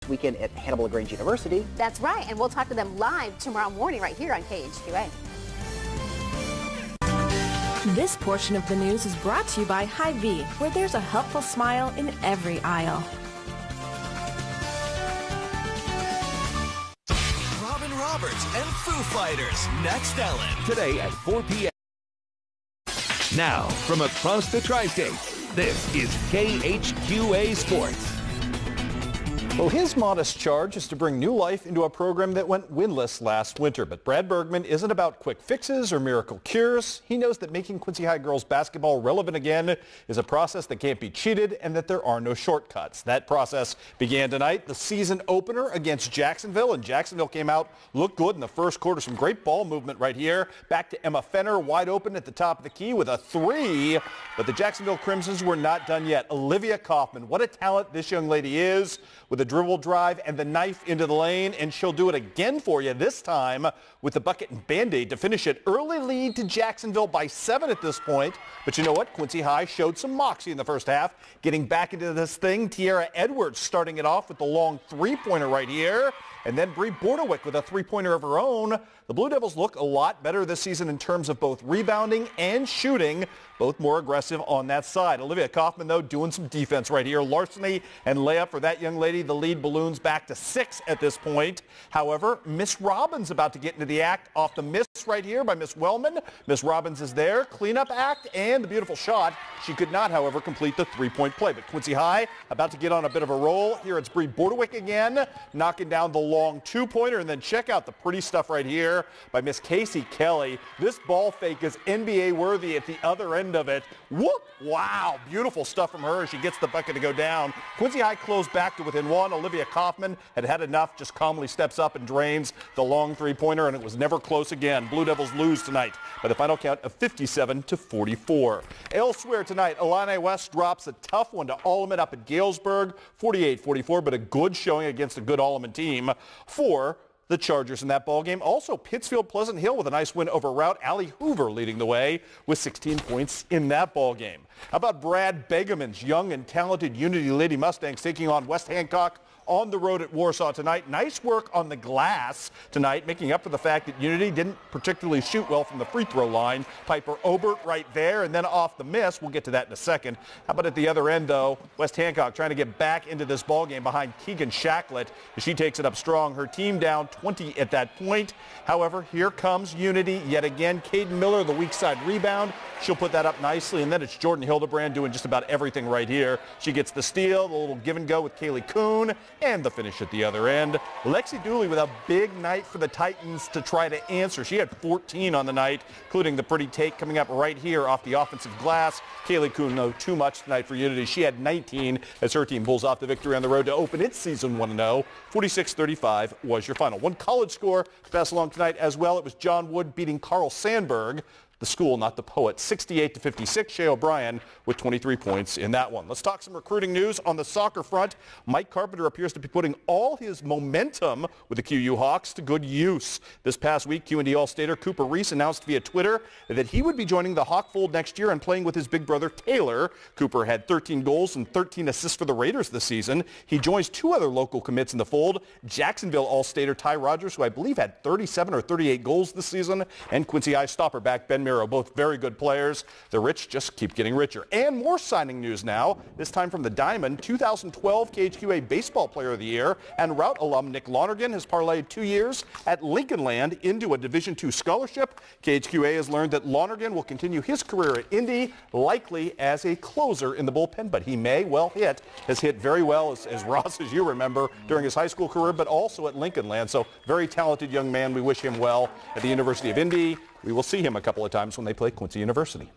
this weekend at Hannibal LaGrange University. That's right, and we'll talk to them live tomorrow morning right here on KHQA. This portion of the news is brought to you by Hy-Vee, where there's a helpful smile in every aisle. Robin Roberts and Foo Fighters, next Ellen. Today at 4 p.m. Now, from across the tri-state, this is KHQA Sports. Well, his modest charge is to bring new life into a program that went winless last winter. But Brad Bergman isn't about quick fixes or miracle cures. He knows that making Quincy High girls basketball relevant again is a process that can't be cheated and that there are no shortcuts. That process began tonight, the season opener against Jacksonville. And Jacksonville came out, looked good in the first quarter. Some great ball movement right here. Back to Emma Fenner, wide open at the top of the key with a three. But the Jacksonville Crimsons were not done yet. Olivia Kaufman, what a talent this young lady is, with a dribble drive and the knife into the lane, and she'll do it again for you, this time with the bucket and Band-Aid to finish it. Early lead to Jacksonville by 7 at this point. But you know what? Quincy High showed some moxie in the first half, getting back into this thing. Tiara Edwards starting it off with the long three-pointer right here. And then Bree Bordewick with a three-pointer of her own. The Blue Devils look a lot better this season in terms of both rebounding and shooting, both more aggressive on that side. Olivia Kaufman, though, doing some defense right here. Larceny and layup for that young lady. The lead balloons back to 6 at this point. However, Miss Robbins about to get into the act off the miss right here by Miss Wellman. Miss Robbins is there. Cleanup act and the beautiful shot. She could not, however, complete the three-point play. But Quincy High about to get on a bit of a roll. Here it's Bree Bordewick again, knocking down the long two-pointer. And then check out the pretty stuff right here by Miss Casey Kelly. This ball fake is NBA worthy at the other end of it. Whoop! Wow, beautiful stuff from her as she gets the bucket to go down. Quincy High closed back to within 1. Olivia Kaufman had had enough, just calmly steps up and drains the long three-pointer, and it was never close again. Blue Devils lose tonight by the final count of 57-44. Elsewhere tonight, Illini West drops a tough one to Alleman up at Galesburg, 48-44, but a good showing against a good Alleman team for the Chargers in that ball game. Also, Pittsfield Pleasant Hill with a nice win over Route. Allie Hoover leading the way with 16 points in that ball game. How about Brad Begeman's young and talented Unity Lady Mustangs taking on West Hancock on the road at Warsaw tonight. Nice work on the glass tonight, making up for the fact that Unity didn't particularly shoot well from the free throw line. Piper Obert right there, and then off the miss. We'll get to that in a second. How about at the other end, though? West Hancock trying to get back into this ball game behind Keegan Shacklet as she takes it up strong. Her team down 20 at that point. However, here comes Unity yet again. Caden Miller, the weak side rebound. She'll put that up nicely, and then it's Jordan Hildebrand doing just about everything right here. She gets the steal, the little give and go with Kaylee Kuhn, and the finish at the other end. Lexi Dooley with a big night for the Titans to try to answer. She had 14 on the night, including the pretty take coming up right here off the offensive glass. Kaylee Kuhn, no, too much tonight for Unity. She had 19 as her team pulls off the victory on the road to open its season 1-0. 46-35 was your final. One college score to pass along tonight as well. It was John Wood beating Carl Sandburg. The school, not the poet, 68-56. Shea O'Brien with 23 points in that one. Let's talk some recruiting news on the soccer front. Mike Carpenter appears to be putting all his momentum with the QU Hawks to good use. This past week, QD All-Stater Cooper Reese announced via Twitter that he would be joining the Hawk fold next year and playing with his big brother Taylor. Cooper had 13 goals and 13 assists for the Raiders this season. He joins 2 other local commits in the fold, Jacksonville All-Stater Ty Rogers, who I believe had 37 or 38 goals this season, and Quincy High stopper back Ben Miro, both very good players. The rich just keep getting richer. And more signing news now, this time from the Diamond. 2012 KHQA Baseball Player of the Year and Route alum Nick Lonergan has parlayed 2 years at Lincoln Land into a Division II scholarship. KHQA has learned that Lonergan will continue his career at Indy, likely as a closer in the bullpen, but he may well has hit very well, as Ross, as you remember, during his high school career, but also at Lincoln Land. So very talented young man. We wish him well at the University of Indy. We will see him a couple of times when they play Quincy University.